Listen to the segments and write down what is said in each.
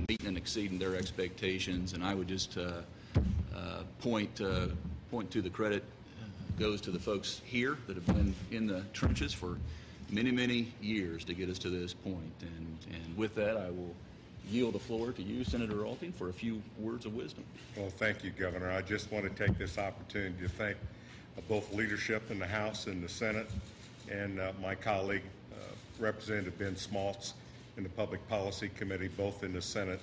meeting and exceeding their expectations, and I would just point to the credit goes to the folks here that have been in the trenches for many, many years to get us to this point. And with that, I will yield the floor to you, Senator Alting, for a few words of wisdom. Well, thank you, Governor. I just want to take this opportunity to thank both leadership in the House and the Senate, and my colleague, Representative Ben Smaltz, in the Public Policy Committee, both in the Senate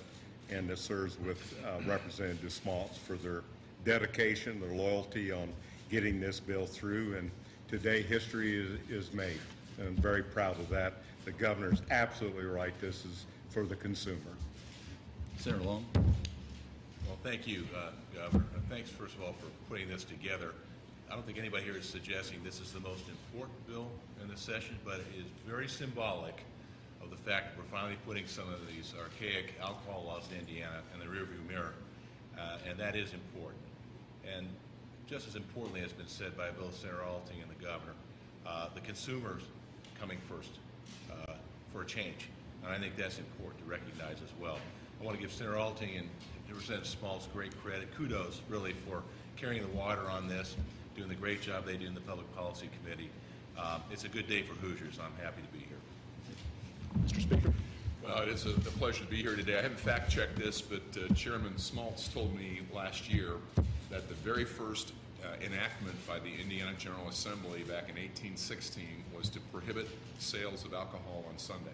and that serves with Representative Smaltz, for their dedication, their loyalty on getting this bill through. And today, history is made. And I'm very proud of that. The governor is absolutely right. This is for the consumer. Senator Long. Well, thank you, Governor. Thanks, first of all, for putting this together. I don't think anybody here is suggesting this is the most important bill in this session, but it is very symbolic of the fact that we're finally putting some of these archaic alcohol laws in Indiana in the rearview mirror, and that is important. And just as importantly, as has been said by both Senator Alting and the Governor, the consumers coming first for a change. And I think that's important to recognize as well. I want to give Senator Alting and Representative Smaltz great credit. Kudos, really, for carrying the water on this, doing the great job they do in the Public Policy Committee. It's a good day for Hoosiers. I'm happy to be here. Mr. Speaker. Well, it is a pleasure to be here today. I haven't fact-checked this, but Chairman Smaltz told me last year that the very first enactment by the Indiana General Assembly back in 1816 was to prohibit sales of alcohol on Sunday.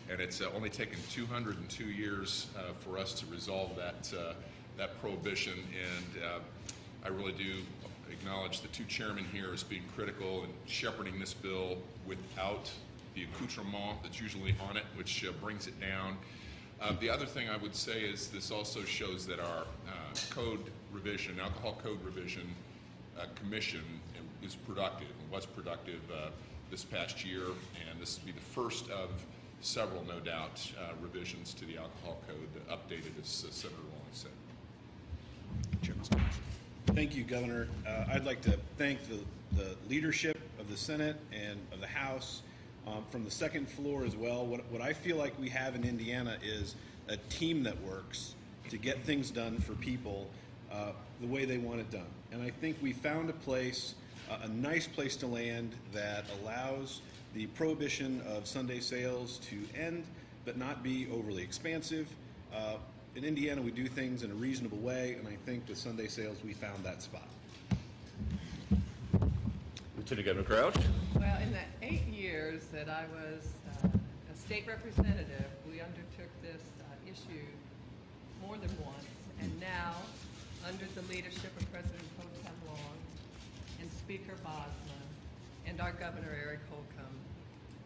And it's only taken 202 years for us to resolve that prohibition. And I really do acknowledge the two chairmen here as being critical in shepherding this bill without the accoutrement that's usually on it, which brings it down. The other thing I would say is this also shows that our alcohol code revision commission is productive and was productive this past year, and this will be the first of several, no doubt, revisions to the alcohol code updated, as Senator Long said. Chairman Smaltz. Thank you, Governor. I'd like to thank the leadership of the Senate and of the House from the second floor as well. What I feel like we have in Indiana is a team that works to get things done for people the way they want it done. And I think we found a place, a nice place to land that allows the prohibition of Sunday sales to end, but not be overly expansive. In Indiana, we do things in a reasonable way, and I think with Sunday sales, we found that spot. Lieutenant Governor Crouch. Well, in the 8 years that I was a state representative, we undertook this issue more than once, and now, under the leadership of President Holcomb and Speaker Bosman and our Governor Eric Holcomb,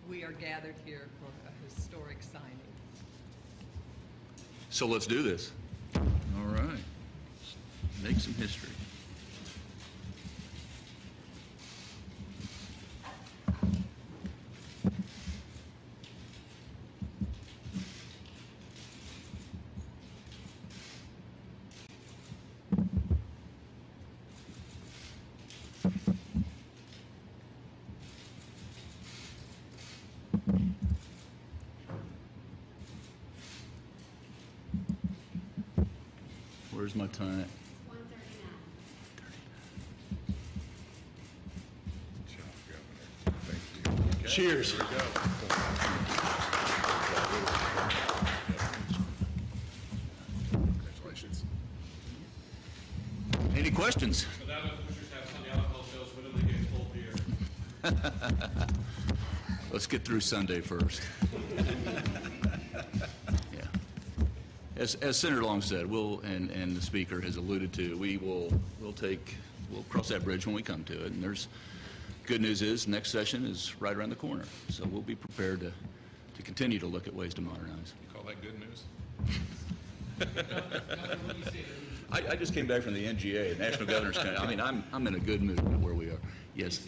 we are gathered here for a historic signing. So let's do this. All right. Make some history. Where's my time? 1:39. Good job, Governor. Thank you. Okay, Cheers. Here we go. Congratulations. Any questions? So now that Hoosiers have Sunday alcohol sales, when do they get cold beer? Let's get through Sunday first. Yeah. As Senator Long said, and the Speaker has alluded to, we'll cross that bridge when we come to it. And there's good news is next session is right around the corner, so we'll be prepared to continue to look at ways to modernize. You call that good news? I just came back from the NGA, National Governors Council. I mean, I'm in a good mood where we are. Yes.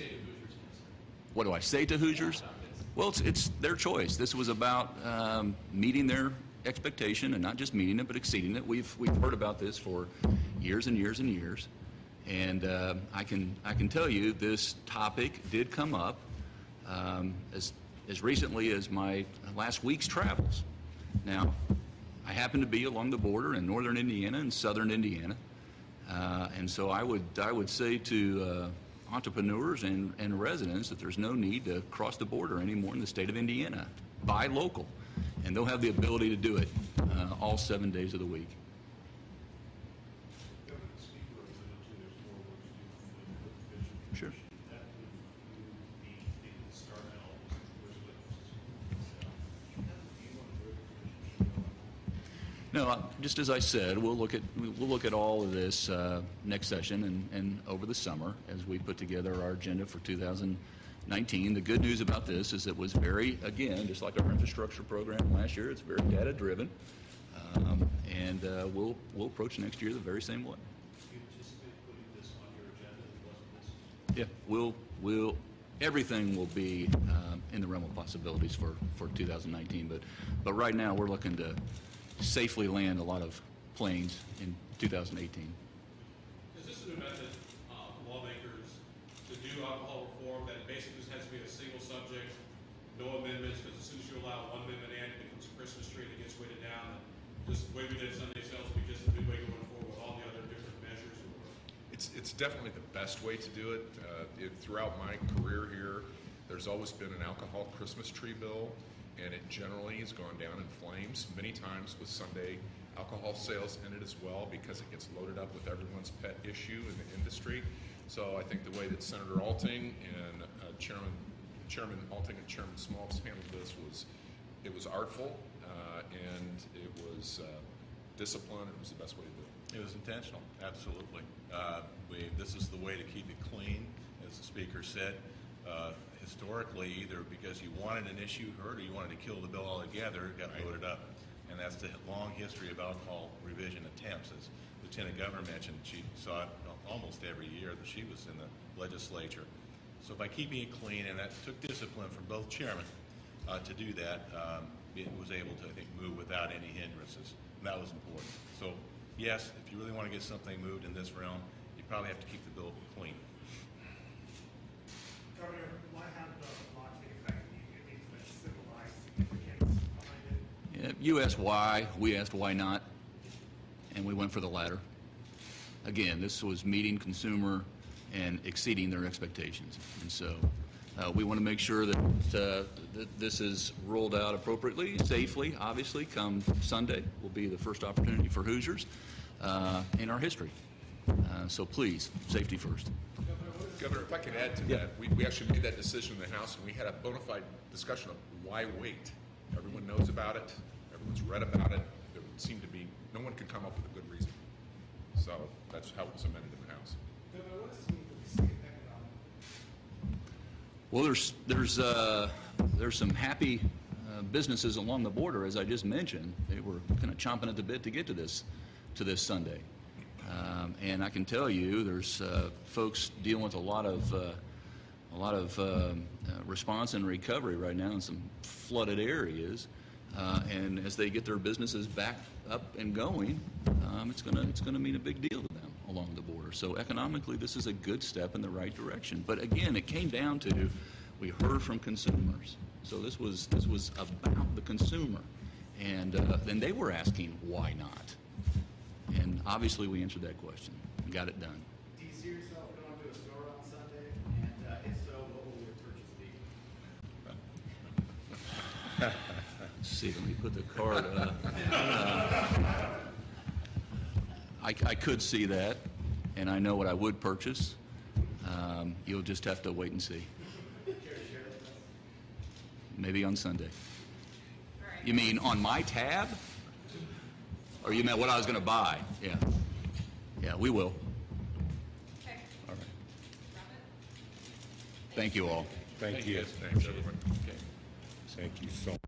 What do I say to Hoosiers? Well, it's their choice. This was about meeting their expectation, and not just meeting it, but exceeding it. We've heard about this for years and years and years, and I can tell you this topic did come up as recently as my last week's travels. Now, I happen to be along the border in northern Indiana and southern Indiana. And so I would say to entrepreneurs and residents that there's no need to cross the border anymore in the state of Indiana. Buy local, and they'll have the ability to do it all 7 days of the week. Sure. No, just as I said, we'll look at all of this next session and over the summer as we put together our agenda for 2019. The good news about this is it was very, again, just like our infrastructure program last year, it's very data driven, and we'll approach next year the very same way. Do you anticipate putting this on your agenda as it wasn't this? Yeah, everything will be in the realm of possibilities for 2019. But right now we're looking to safely land a lot of planes in 2018. Is this a new method for lawmakers to do alcohol reform that basically just has to be a single subject, no amendments, because as soon as you allow one amendment in, it becomes a Christmas tree that gets weighted down, and just the way we did Sunday sales will be just a good way going forward with all the other different measures? It's definitely the best way to do it. Throughout my career here, there's always been an alcohol Christmas tree bill, and it generally has gone down in flames. Many times with Sunday alcohol sales in it as well, because it gets loaded up with everyone's pet issue in the industry. So I think the way that Senator Alting and Chairman Alting and Chairman Smaltz handled this was artful, and it was disciplined. It was the best way to do it. It was intentional, absolutely. This is the way to keep it clean, as the speaker said. Historically, either because you wanted an issue heard or you wanted to kill the bill altogether, it got voted up. And that's the long history of alcohol revision attempts. As Lieutenant Governor mentioned, she saw it almost every year that she was in the legislature. So by keeping it clean, and that took discipline from both chairmen to do that, it was able to, I think, move without any hindrances. And that was important. So yes, if you really want to get something moved in this realm, you probably have to keep the bill clean. Governor, why have the law take effect immediately with civilized significance behind it? Yeah, you asked why, we asked why not, and we went for the latter. Again, this was meeting consumer and exceeding their expectations. And so we want to make sure that this is rolled out appropriately, safely, obviously. Come Sunday will be the first opportunity for Hoosiers in our history. So please, safety first. Governor, if I could add to that, we actually made that decision in the House, and we had a bona fide discussion of why wait. Everyone knows about it. Everyone's read about it. There would seem to be, no one could come up with a good reason. So that's how it was amended in the House. Governor, what does this mean for the state economic? Well, there's some happy businesses along the border, as I just mentioned. They were kind of chomping at the bit to get to this Sunday. And I can tell you, there's folks dealing with a lot of response and recovery right now in some flooded areas. And as they get their businesses back up and going, it's gonna mean a big deal to them along the border. So economically, this is a good step in the right direction. But again, it came down to we heard from consumers. So this was about the consumer, and then they were asking why not. And obviously, we answered that question and got it done. Do you see yourself going to a store on Sunday? And if so, what will your purchase be? Let's see, let me put the card up. I could see that, and I know what I would purchase. You'll just have to wait and see. Maybe on Sunday. You mean on my tab? Or you meant what I was going to buy? Yeah. Yeah, we will. Okay. All right. Thank you all. Thank you. Thanks, everyone. Okay. Thank you so much.